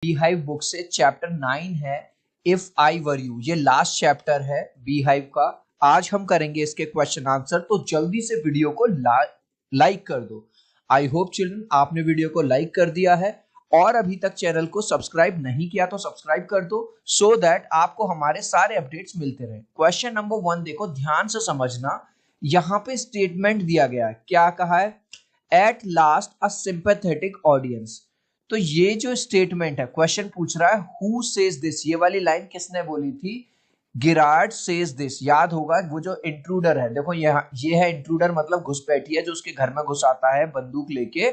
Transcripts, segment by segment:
Beehive book से chapter 9 है if I were you. ये लास्ट चैप्टर है बीहाइव का। आज हम करेंगे इसके क्वेश्चन आंसर, तो जल्दी से वीडियो को लाइक कर दो। आई होप चिल्ड्रन आपने वीडियो को लाइक कर दिया है और अभी तक चैनल को सब्सक्राइब नहीं किया तो सब्सक्राइब कर दो, सो दैट आपको हमारे सारे अपडेट्स मिलते रहे। क्वेश्चन नंबर 1 देखो, ध्यान से समझना। यहाँ पे स्टेटमेंट दिया गया है, क्या कहा है? At last a sympathetic audience. तो ये जो स्टेटमेंट है, क्वेश्चन पूछ रहा है हु सेज दिस। ये वाली लाइन किसने बोली थी? गिरार्ड सेज दिस। याद होगा वो जो इंट्रूडर है, देखो यहाँ ये है इंट्रूडर, मतलब घुसपैठिया जो उसके घर में घुस आता है बंदूक लेके,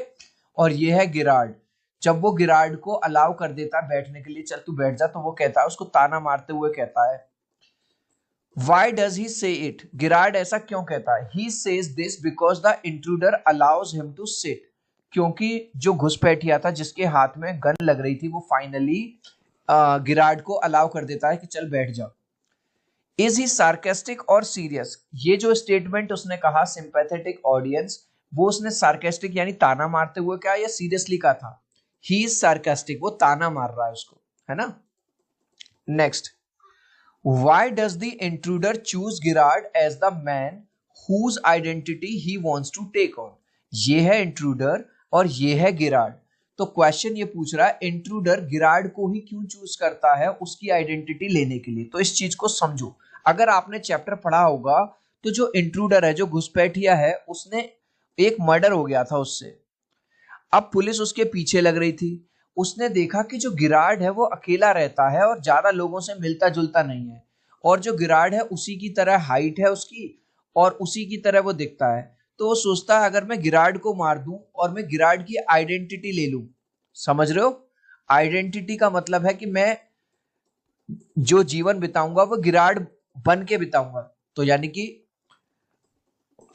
और ये है गिरार्ड। जब वो गिरार्ड को अलाउ कर देता है बैठने के लिए, चल तू बैठ जा, तो वो कहता है, उसको ताना मारते हुए कहता है, Why does he say it? गिरार्ड ऐसा क्यों कहता है? He says this because the intruder allows him to sit. क्योंकि जो घुसपैठिया था जिसके हाथ में गन लग रही थी, वो फाइनली गिरार्ड को अलाउ कर देता है कि चल बैठ जा। Is he sarcastic और serious? ये जो स्टेटमेंट उसने कहा sympathetic audience, वो उसने sarcastic यानी ताना मारते हुए कहा या सीरियसली कहा था? He is sarcastic, वो ताना मार रहा है उसको, है ना। Next, Why does the intruder choose Girard as the man whose identity he wants to take on? ये है इंट्रूडर और ये है गिरार्ड। तो क्वेश्चन ये पूछ रहा है इंट्रूडर गिरार्ड को ही क्यों चूज करता है उसकी आइडेंटिटी लेने के लिए। तो इस चीज को समझो। अगर आपने चैप्टर पढ़ा होगा तो जो इंट्रूडर है, जो घुसपैठिया है, उसने एक मर्डर हो गया था उससे। अब पुलिस उसके पीछे लग रही थी। उसने देखा कि जो गिरार्ड है वो अकेला रहता है और ज्यादा लोगों से मिलता जुलता नहीं है, और जो गिरार्ड है उसी की तरह हाइट है उसकी और उसी की तरह वो दिखता है। तो वो सोचता है अगर मैं गिरार्ड को मार दूं और मैं गिरार्ड की आइडेंटिटी ले लूं। समझ रहे हो? आइडेंटिटी का मतलब है कि मैं जो जीवन बिताऊंगा वो गिरार्ड बन के बिताऊंगा। तो यानी कि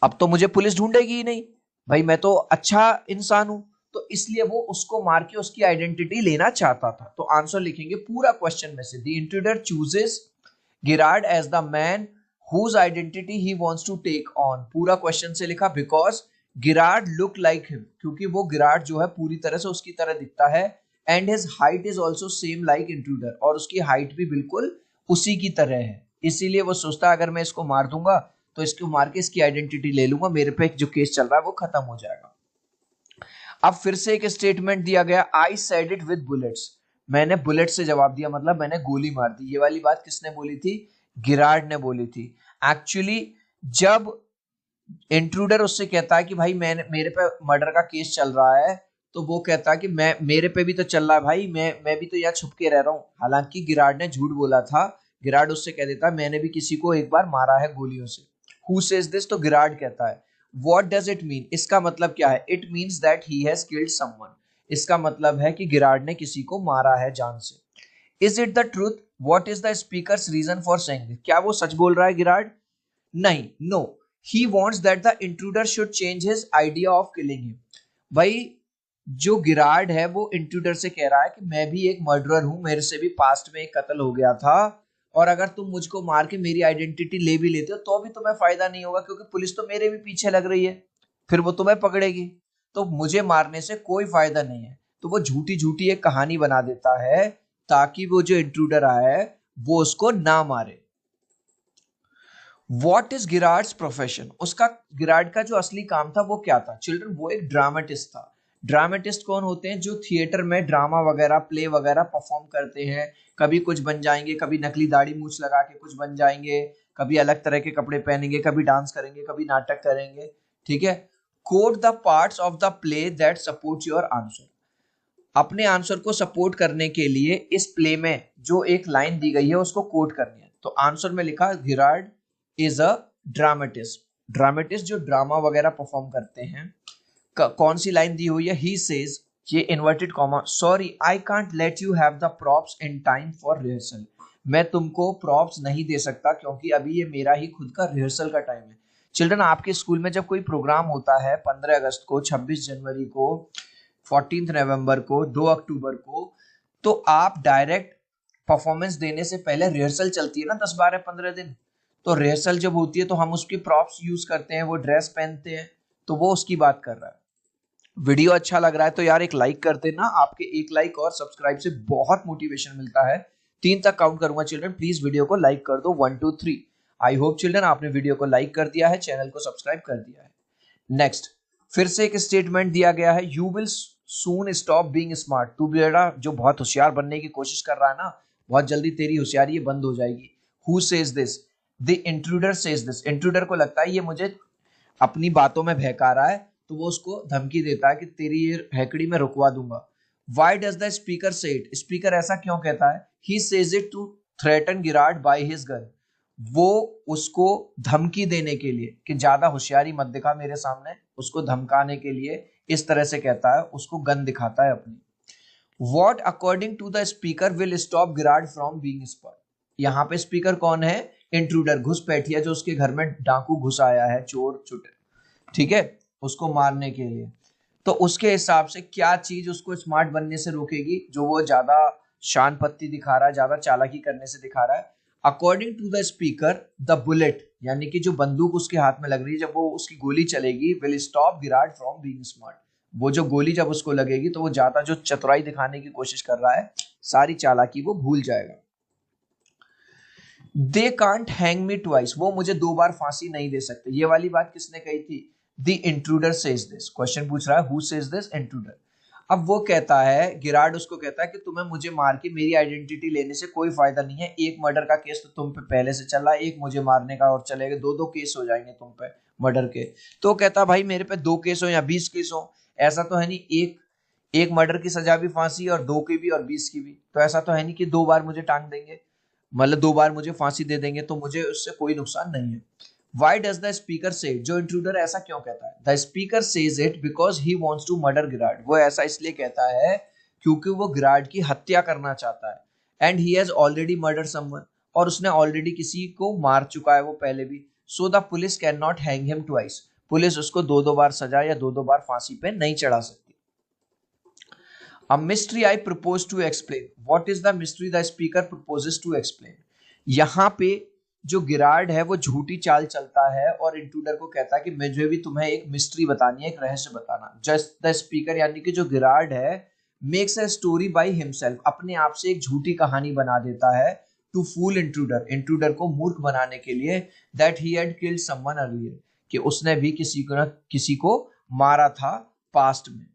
अब तो मुझे पुलिस ढूंढेगी ही नहीं, भाई मैं तो अच्छा इंसान हूं। तो इसलिए वो उसको मार के उसकी आइडेंटिटी लेना चाहता था। तो आंसर लिखेंगे पूरा क्वेश्चन में से, the intruder chooses Girard as the man whose identity he wants to take on। पूरा क्वेश्चन से लिखा because गिरार्ड look like him, क्योंकि वो गिरार्ड जो है पूरी तरह से उसकी तरह दिखता है, and his height is also same like intruder, और उसकी हाइट भी बिल्कुल उसी की तरह है। इसीलिए वो सोचता है अगर मैं इसको मार दूंगा तो इसको मार के इसकी आइडेंटिटी ले लूंगा, मेरे पे जो केस चल रहा है वो खत्म हो जाएगा। अब फिर से एक स्टेटमेंट दिया गया, I said it with bullets. मैंने बुलेट से जवाब दिया, मतलब मैंने गोली मार दी। ये वाली बात किसने बोली थी? गिरार्ड ने बोली थी। एक्चुअली जब इंट्रूडर उससे कहता है कि भाई मेरे पे मर्डर का केस चल रहा है, तो वो कहता है कि मेरे पे भी तो चल रहा है भाई, मैं भी तो यहाँ छुप के रह रहा हूँ। हालांकि गिरार्ड ने झूठ बोला था। गिरार्ड उससे कह देता है मैंने भी किसी को एक बार मारा है गोलियों से। Who says this? तो गिरार्ड कहता है। What does it mean? इसका मतलब क्या है? It means that he has killed someone. इसका मतलब है कि गिरार्ड ने किसी को मारा है जान से। Is it the truth? What is the speaker's reason for saying this? क्या वो सच बोल रहा है गिरार्ड? नहीं, no. He wants that the intruder should change his idea of killing him. भाई जो गिरार्ड है वो इंट्रूडर से कह रहा है कि मैं भी एक मर्डरर हूं, मेरे से भी पास्ट में एक कत्ल हो गया था, और अगर तुम मुझको मार के मेरी आइडेंटिटी ले भी लेते हो तो भी तुम्हें फायदा नहीं होगा, क्योंकि पुलिस तो मेरे भी पीछे लग रही है, फिर वो तुम्हें पकड़ेगी, तो मुझे मारने से कोई फायदा नहीं है। तो वो झूठी झूठी एक कहानी बना देता है ताकि वो जो इंट्रूडर आया है वो उसको ना मारे। What is Girard's profession? उसका, गिरार्ड का जो असली काम था वो क्या था? चिल्ड्रन, वो एक ड्रामेटिस्ट था। ड्रामेटिस्ट कौन होते हैं? जो थिएटर में ड्रामा वगैरह, प्ले वगैरह परफॉर्म करते हैं। कभी कुछ बन जाएंगे, कभी नकली दाढ़ी मूछ लगा के कुछ बन जाएंगे, कभी अलग तरह के कपड़े पहनेंगे, कभी डांस करेंगे, कभी नाटक करेंगे। ठीक है। Quote the parts of the play that support your answer. अपने आंसर को सपोर्ट करने के लिए इस प्ले में जो एक लाइन दी गई है उसको कोट करनी है। तो आंसर में लिखा गिरार्ड इज अ ड्रामेटिस्ट। ड्रामेटिस्ट जो ड्रामा वगैरह परफॉर्म करते हैं। कौन सी लाइन दी हुई है? ही सेज, ये inverted comma, sorry I can't let you have the props in time for rehearsal. मैं तुमको प्रॉप्स नहीं दे सकता क्योंकि अभी ये मेरा ही खुद का रिहर्सल का टाइम है। चिल्ड्रन, आपके स्कूल में जब कोई प्रोग्राम होता है 15 अगस्त को, 26 जनवरी को, 14 नवंबर को, 2 अक्टूबर को, तो आप डायरेक्ट परफॉर्मेंस देने से पहले रिहर्सल चलती है ना 10, 12, 15 दिन। तो रिहर्सल जब होती है तो हम उसकी प्रॉप्स यूज करते हैं, वो ड्रेस पहनते हैं, तो वो उसकी बात कर रहा है। वीडियो अच्छा लग रहा है तो यार एक लाइक कर देना, आपके एक लाइक और सब्सक्राइब से बहुत मोटिवेशन मिलता है। 3 तक काउंट करूंगा चिल्ड्रन, प्लीज वीडियो को लाइक कर दो, 1 2 3। आई होप चिल्ड्रन आपने वीडियो को लाइक कर दिया है, चैनल को सब्सक्राइब कर दिया है। नेक्स्ट, फिर से एक स्टेटमेंट दिया गया है, you will soon stop being smart. तू बेटा जो बहुत होशियार बनने की कोशिश कर रहा है ना, बहुत जल्दी तेरी होशियारी ये बंद हो जाएगी। Who says this? The intruder says this. Intruder को लगता है ये मुझे अपनी बातों में बहका रहा है, तो वो उसको धमकी देता है कि तेरी ये हैकड़ी में रुकवा दूंगा। Why does the speaker say it? Speaker ऐसा क्यों कहता है? He says it to threaten गिराड by his gun. वो उसको धमकी देने के लिए कि ज्यादा होशियारी मत दिखा मेरे सामने, उसको धमकाने के लिए इस तरह से कहता है, उसको गन दिखाता है अपनी। What according to the speaker will stop गिराड from being spy? यहाँ पे स्पीकर कौन है? इंट्रूडर, घुसपैठिया जो उसके घर में डाकू घुस आया है, चोर छुटे, ठीक है, उसको मारने के लिए। तो उसके हिसाब से क्या चीज उसको स्मार्ट बनने से रोकेगी, जो वो ज्यादा शान पत्ती दिखा रहा है, ज्यादा चालाकी करने से दिखा रहा है। According to the speaker the bullet, यानी कि जो बंदूक उसके हाथ में लग रही है, जब वो उसकी गोली चलेगी, will stop Girard from being smart. वो जो गोली जब उसको लगेगी तो वो ज्यादा जो चतुराई दिखाने की कोशिश कर रहा है, सारी चालाकी वो भूल जाएगा। They can't hang me twice, वो मुझे 2 बार फांसी नहीं दे सकते। ये वाली बात किसने कही थी? The intruder says this. Question पूछ रहा है हु सेज दिस? इंट्रूडर। अब वो कहता है, गिराड उसको कहता है कि तुम्हें मुझे मार के मेरी आइडेंटिटी लेने से कोई फायदा नहीं है। एक मर्डर का केस तो तुम पे पहले से चला, एक मुझे मारने का और चलेगा, 2 केस हो जाएंगे तुम पे मर्डर के। तो कहता भाई मेरे पे 2 केस हो या 20 केस हो, ऐसा तो है नहीं एक मर्डर की सजा भी फांसी और 2 की भी और 20 की भी, तो ऐसा तो है नहीं कि 2 बार मुझे टांग देंगे, मतलब 2 बार मुझे फांसी दे देंगे, तो मुझे उससे कोई नुकसान नहीं है। Why does the speaker say it? जो इंट्रूडर ऐसा क्यों कहता है? The speaker says it because he wants to murder गिराड। वो ऐसा इसलिए कहता है क्योंकि वो गिराड की हत्या करना चाहता है। And he has already murdered someone, और उसने ऑलरेडी किसी को मार चुका है वो पहले भी। So the police cannot hang him twice। Police उसको 2 बार सजा या 2 बार फांसी पे नहीं चढ़ा सकती। A mystery I propose to explain. What is the mystery the speaker proposes to explain? यहाँ पे जो गिराड है वो झूठी चाल चलता है और इंट्रूडर को कहता है कि मुझे भी तुम्हें एक मिस्ट्री बतानी है, एक रहस्य बताना। जस्ट द स्पीकर, यानी कि जो गिराड है, makes a story by himself, अपने आप से एक झूठी कहानी बना देता है, टू फूल इंट्रूडर, इंट्रूडर को मूर्ख बनाने के लिए, that he had killed someone earlier, कि उसने भी किसी को मारा था पास्ट में।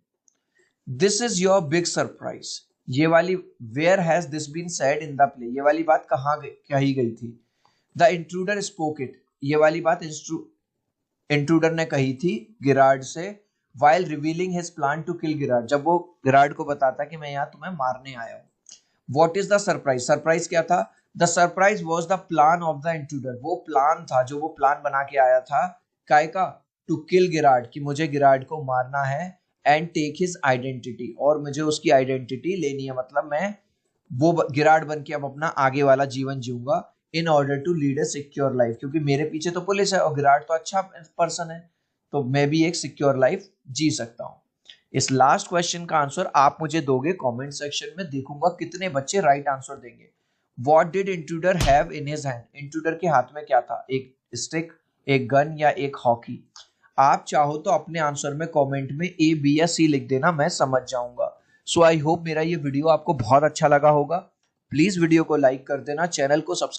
This is your big surprise. ये वाली where has this been said in the play, ये वाली बात कहाँ कही गई थी? द इंट्रूडर स्पोक इट, ये वाली बात इंट्रूडर ने कही थी गिराड से, while revealing his plan to kill गिराड, जब वो गिराड को बताता कि मैं यहाँ तुम्हें मारने आया हूँ। What is the surprise? Surprise क्या था? The surprise was the plan of the intruder। वो प्लान था, जो वो प्लान बना के आया था, काय का? To kill गिराड, कि मुझे गिराड को मारना है, and take his identity, और मुझे उसकी आइडेंटिटी लेनी है, मतलब मैं वो गिराड बन के अब अपना आगे वाला जीवन जीऊंगा, in order to lead a secure life, क्योंकि मेरे पीछे तो पुलिस है और गिराड तो अच्छा पर्सन है, तो मैं भी एक सिक्योर लाइफ जी सकता हूँ। इस लास्ट क्वेश्चन का आंसर आप मुझे दोगे कमेंट सेक्शन में, देखूंगा कितने बच्चे राइट आंसर देंगे। What did intruder have in his hand? Intruder के हाथ में क्या था? एक स्टिक, एक गन या एक हॉकी? आप चाहो तो अपने आंसर में कमेंट में ए, बी या सी लिख देना, मैं समझ जाऊंगा। सो आई होप मेरा ये वीडियो आपको बहुत अच्छा लगा होगा। प्लीज वीडियो को लाइक कर देना, चैनल को सब्सक्राइब